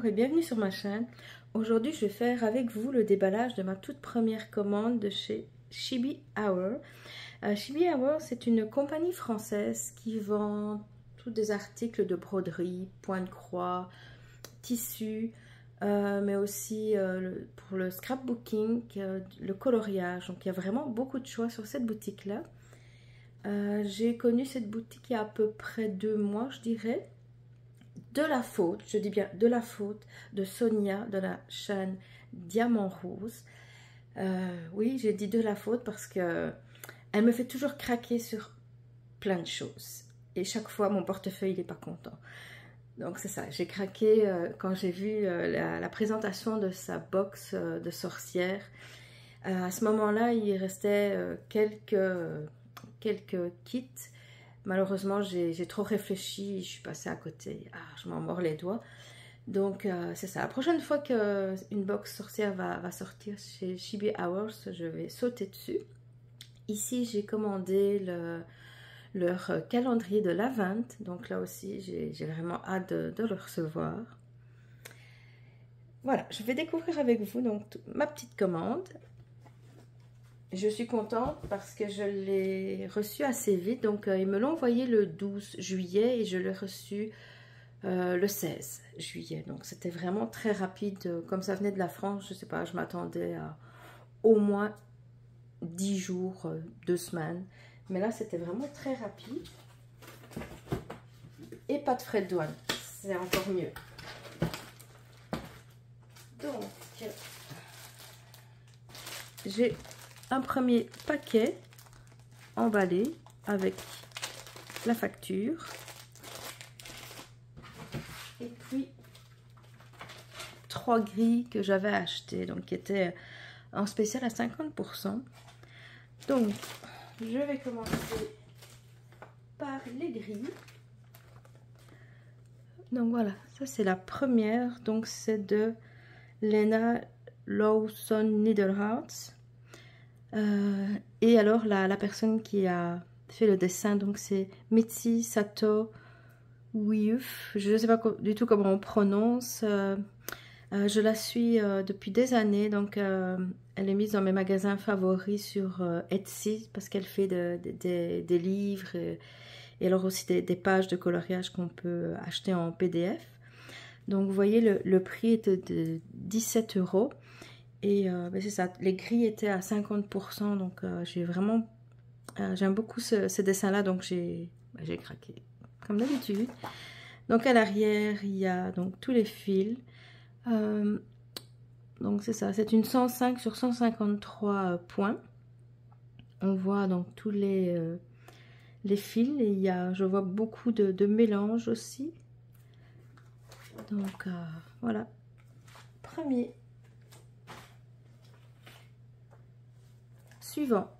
Bonjour et bienvenue sur ma chaîne. Aujourd'hui, je vais faire avec vous le déballage de ma toute première commande de chez Chibi Hour. Chibi Hour, c'est une compagnie française qui vend tous des articles de broderie, point de croix, tissus, mais aussi pour le scrapbooking, le coloriage. Donc, il y a vraiment beaucoup de choix sur cette boutique-là. J'ai connu cette boutique il y a à peu près 2 mois, je dirais. De la faute, je dis bien de la faute de Sonia de la chaîne Diamant Rose. Oui, j'ai dit de la faute parce que elle me fait toujours craquer sur plein de choses. Et chaque fois, mon portefeuille n'est pas content. Donc c'est ça, j'ai craqué quand j'ai vu la présentation de sa box de sorcière. À ce moment-là, il restait quelques kits. Malheureusement, j'ai trop réfléchi, je suis passée à côté. Ah, je m'en mords les doigts. Donc, c'est ça. La prochaine fois qu'une box sorcière va sortir chez Chibi Hours, je vais sauter dessus. Ici, j'ai commandé leur calendrier de l'Avent. Donc là aussi, j'ai vraiment hâte de le recevoir. Voilà, je vais découvrir avec vous donc ma petite commande. Je suis contente parce que je l'ai reçu assez vite. Donc, ils me l'ont envoyé le 12 juillet et je l'ai reçu le 16 juillet. Donc, c'était vraiment très rapide. Comme ça venait de la France, je ne sais pas, je m'attendais à au moins 10 jours, 2 semaines. Mais là, c'était vraiment très rapide. Et pas de frais de douane. C'est encore mieux. Donc, j'ai un premier paquet emballé avec la facture et puis 3 grilles que j'avais achetées, donc qui étaient en spécial à 50%. Donc je vais commencer par les grilles. Donc voilà, ça c'est la première, donc c'est de Lena Lawson Needlehearts. Et alors la personne qui a fait le dessin, donc c'est Mitzi Sato Wiouf, je ne sais pas du tout comment on prononce. Je la suis depuis des années, donc elle est mise dans mes magasins favoris sur Etsy parce qu'elle fait des livres et alors aussi des pages de coloriage qu'on peut acheter en PDF. Donc vous voyez le prix était de 17 €. Et ben c'est ça, les grilles étaient à 50%, donc j'ai vraiment, j'aime beaucoup ce dessin-là, donc j'ai craqué, comme d'habitude. Donc à l'arrière, il y a donc tous les fils. Donc c'est ça, c'est une 105 sur 153 points. On voit donc tous les fils, et il y a, je vois beaucoup de mélanges aussi. Donc voilà, premier. Suivant,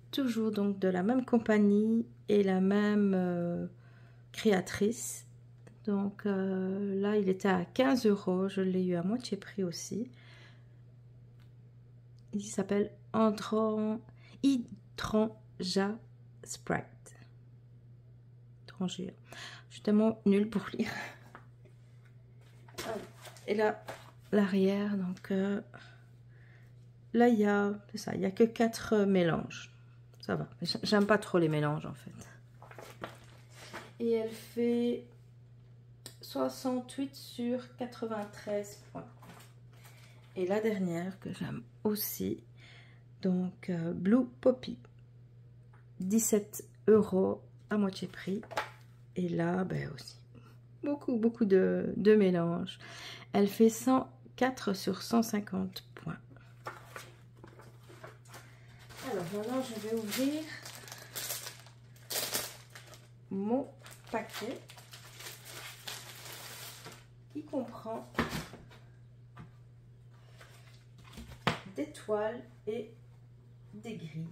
toujours donc de la même compagnie et la même créatrice. Donc là, il était à 15 €, je l'ai eu à moitié prix aussi. Il s'appelle Hydrangea Sprite. Hydrangea. Je suis tellement nulle pour lire. Et là, l'arrière, donc là, il y a, c'est ça, il n'y a que 4 mélanges. Ça va. J'aime pas trop les mélanges, en fait. Et elle fait 68 sur 93 points. Et la dernière, que j'aime aussi, donc Blue Poppy. 17 € à moitié prix. Et là, ben aussi, beaucoup de mélanges. Elle fait 104 sur 150 points. Alors maintenant, je vais ouvrir mon paquet qui comprend des toiles et des grilles.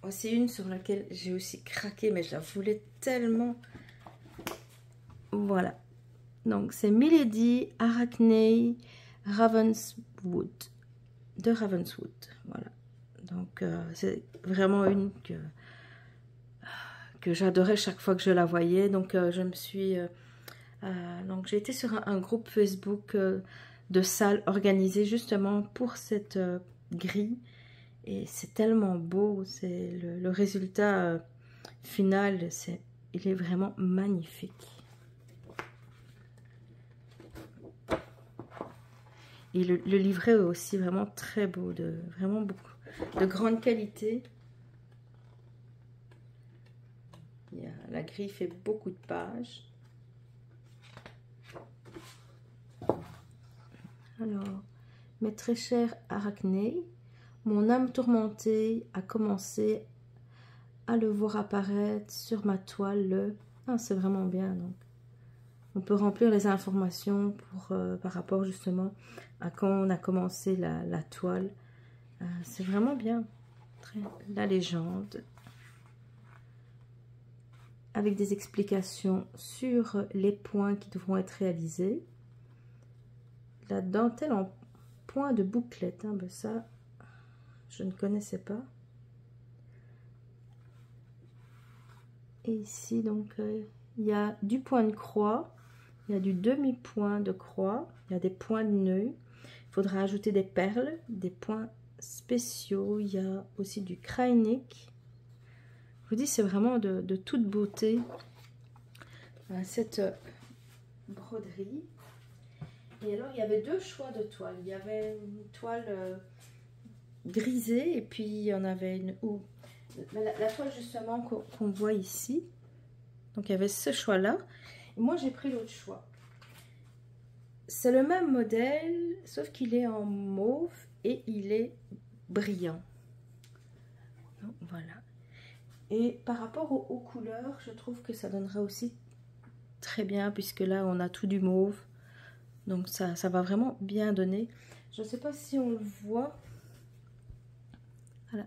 Voici une sur laquelle j'ai aussi craqué, mais je la voulais tellement. Voilà. Donc, c'est Milady Arachne Ravenswood. De Ravenswood. Voilà. Donc c'est vraiment une que j'adorais chaque fois que je la voyais. Donc je me suis... donc j'ai été sur un groupe Facebook de salles organisées justement pour cette grille. Et c'est tellement beau, c'est le résultat final, il est vraiment magnifique. Et le livret est aussi vraiment très beau, vraiment beaucoup, de grande qualité. La grille fait beaucoup de pages. Alors, mes très chers Arachné, mon âme tourmentée a commencé à le voir apparaître sur ma toile. Ah, c'est vraiment bien. Donc, on peut remplir les informations par rapport justement à quand on a commencé la toile. C'est vraiment bien. La légende. Avec des explications sur les points qui devront être réalisés. La dentelle en point de bouclette. Ben ça, je ne connaissais pas. Et ici, donc, il y a du point de croix. Il y a du demi-point de croix. Il y a des points de nœud. Il faudra ajouter des perles, des points spéciaux. Il y a aussi du Kreinik. Je vous dis, c'est vraiment de toute beauté. Cette broderie. Et alors, il y avait deux choix de toile. Il y avait une toile grisée et puis il y en avait une où la toile justement qu'on voit ici. Donc, il y avait ce choix-là. Moi, j'ai pris l'autre choix. C'est le même modèle, sauf qu'il est en mauve et il est brillant. Donc, voilà. Et par rapport aux couleurs, je trouve que ça donnera aussi très bien, puisque là, on a tout du mauve. Donc, ça va vraiment bien donner. Je ne sais pas si on le voit.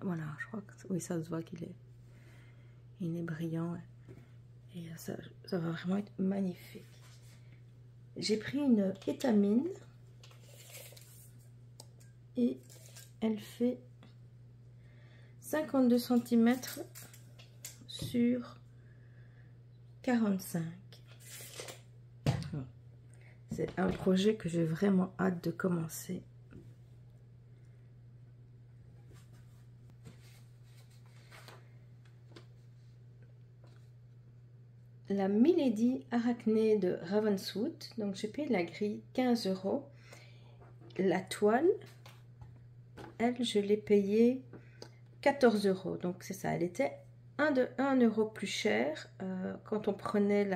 Voilà, je crois que oui, ça se voit qu'il est brillant. Et ça va vraiment être magnifique. J'ai pris une étamine. Et elle fait 52 cm sur 45. C'est un projet que j'ai vraiment hâte de commencer. La Milady Arachné de Ravenswood. Donc j'ai payé la grille 15 €. La toile, elle, je l'ai payée 14 €. Donc c'est ça, elle était 1 € plus chère quand on prenait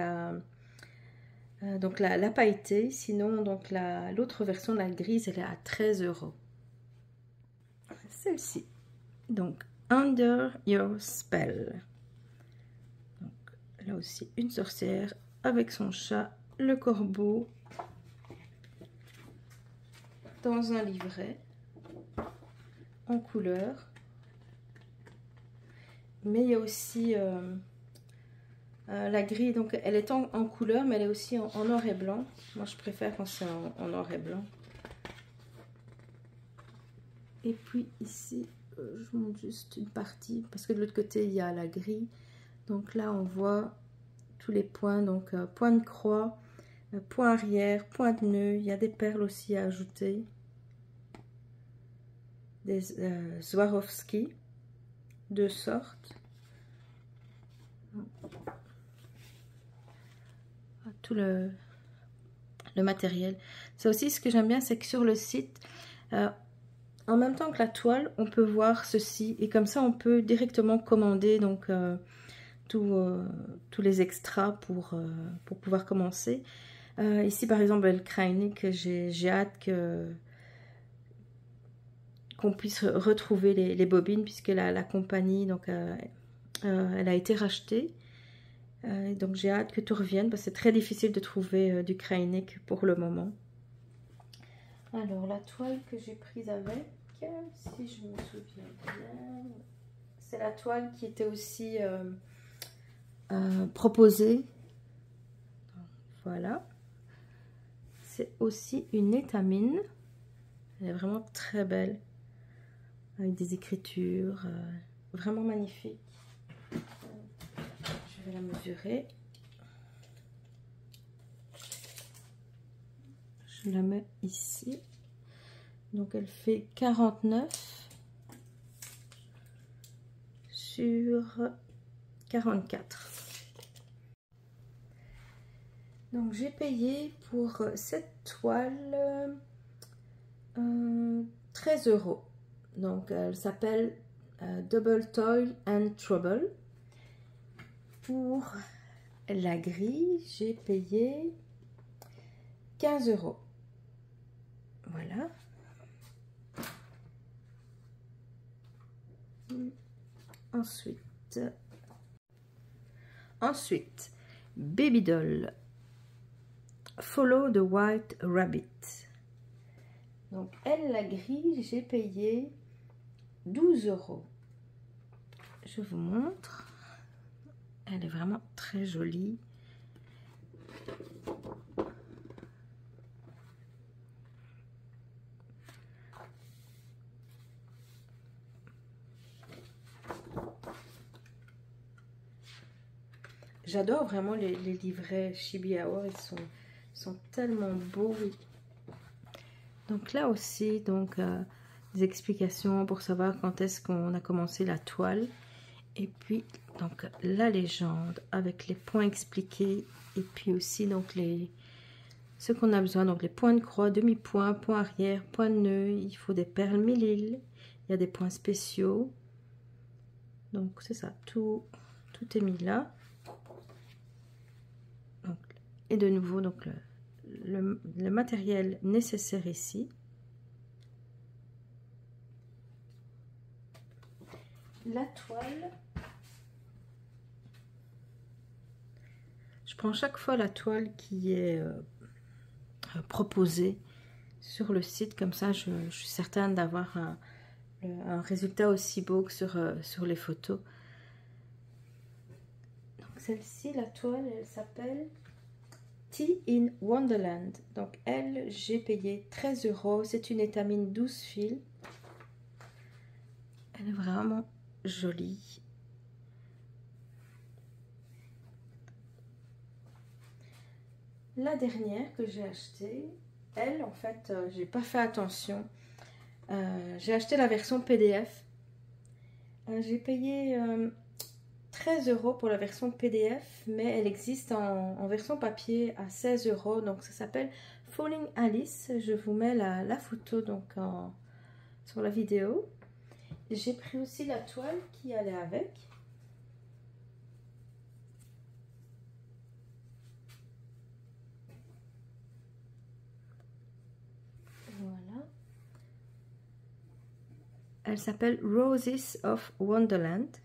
donc la pailletée. Sinon, donc l'autre version de la grise, elle est à 13 €. Celle-ci, donc Under Your Spell. Donc là aussi une sorcière avec son chat, le corbeau, dans un livret en couleur. Mais il y a aussi la grille, donc elle est en couleur, mais elle est aussi en noir et blanc. Moi, je préfère quand c'est en noir et blanc. Et puis ici, je montre juste une partie, parce que de l'autre côté, il y a la grille. Donc là, on voit tous les points. Donc, point de croix, point arrière, point de nœud. Il y a des perles aussi à ajouter. Des Swarovski, de sortes. Tout le matériel. Ça aussi, ce que j'aime bien, c'est que sur le site, en même temps que la toile, on peut voir ceci. Et comme ça, on peut directement commander donc tous les extras pour pouvoir commencer. Ici, par exemple, le Kreinik, j'ai hâte qu'on puisse retrouver les bobines, puisque la compagnie, donc, elle a été rachetée. Donc j'ai hâte que tout revienne, parce que c'est très difficile de trouver du Kreinik pour le moment. Alors la toile que j'ai prise avec, si je me souviens bien, c'est la toile qui était aussi proposée. Voilà. C'est aussi une étamine. Elle est vraiment très belle. avec des écritures, vraiment magnifique. Je vais la mesurer. Je la mets ici. Donc elle fait 49 sur 44. Donc j'ai payé pour cette toile 13 €. Donc elle s'appelle Double Toil and Trouble. Pour la grille, j'ai payé 15 €. Voilà. Ensuite, Baby Doll, Follow the White Rabbit. Donc elle, la grille, j'ai payé 12 €. Je vous montre. Elle est vraiment très jolie. J'adore vraiment les livrets Chibi Hour, ils sont tellement beaux. Donc là aussi, des explications pour savoir quand est-ce qu'on a commencé la toile. Et puis, donc, la légende avec les points expliqués. Et puis aussi, donc, ce qu'on a besoin. Donc, les points de croix, demi-point, point arrière, point de nœud. Il faut des perles mille. Il y a des points spéciaux. Donc, c'est ça. Tout est mis là. Donc, et de nouveau, donc, le matériel nécessaire ici. La toile. Je prends chaque fois la toile qui est proposée sur le site. Comme ça, je suis certaine d'avoir un résultat aussi beau que sur les photos. Donc celle-ci, la toile, elle s'appelle Tea in Wonderland. Donc elle, j'ai payé 13 €. C'est une étamine 12 fils. Elle est vraiment jolie. La dernière que j'ai achetée, elle, en fait, j'ai pas fait attention. J'ai acheté la version PDF. J'ai payé 13 € pour la version PDF, mais elle existe en version papier à 16 €. Donc ça s'appelle Falling Alice. Je vous mets la photo donc sur la vidéo. J'ai pris aussi la toile qui allait avec. Voilà. Elle s'appelle Roses of Wonderland.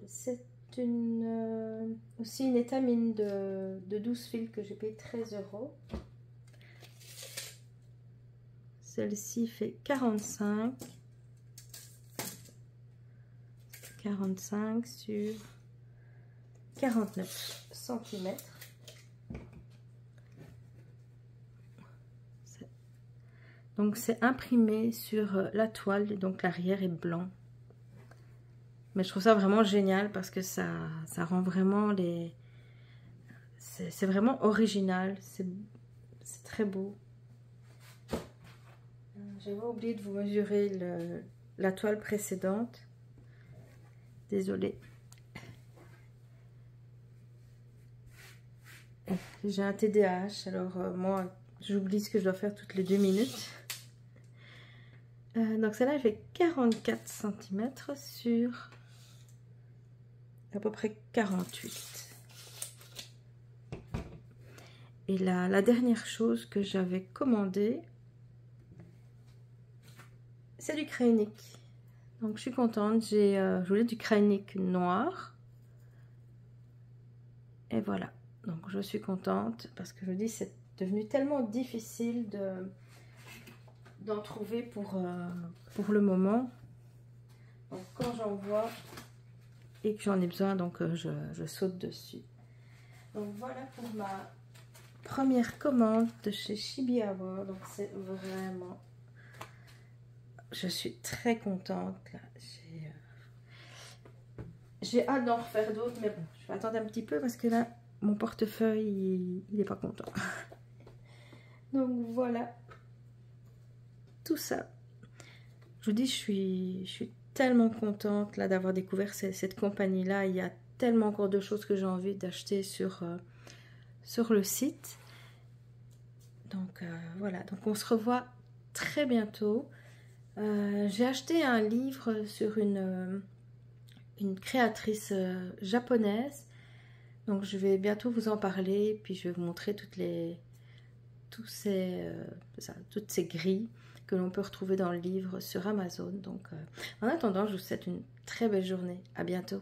C'est aussi une étamine de 12 fils que j'ai payé 13 €. Celle-ci fait 45 sur 49 cm. Donc c'est imprimé sur la toile, donc l'arrière est blanc. Mais je trouve ça vraiment génial parce que ça rend vraiment c'est vraiment original, c'est très beau. J'avais oublié de vous mesurer la toile précédente. Désolée. J'ai un TDAH, alors moi j'oublie ce que je dois faire toutes les 2 minutes. Donc celle-là, elle fait 44 cm sur à peu près 48. Et la dernière chose que j'avais commandée, c'est du Kreinik. Donc je suis contente, je voulais du Kreinik noir. Et voilà, donc je suis contente parce que je me dis c'est devenu tellement difficile d'en trouver pour le moment. Donc quand j'en vois et que j'en ai besoin, donc je saute dessus. Donc voilà pour première commande de chez Chibi Hour. Donc c'est vraiment... Je suis très contente. J'ai hâte d'en refaire d'autres, mais bon, je vais attendre un petit peu parce que là, mon portefeuille, il n'est pas content. Donc voilà, tout ça. Je vous dis, je suis tellement contente là d'avoir découvert cette compagnie-là. Il y a tellement encore de choses que j'ai envie d'acheter sur le site. Donc voilà, donc on se revoit très bientôt. J'ai acheté un livre sur une créatrice japonaise. Donc je vais bientôt vous en parler, puis je vais vous montrer toutes ces grilles que l'on peut retrouver dans le livre sur Amazon. Donc en attendant, je vous souhaite une très belle journée. À bientôt.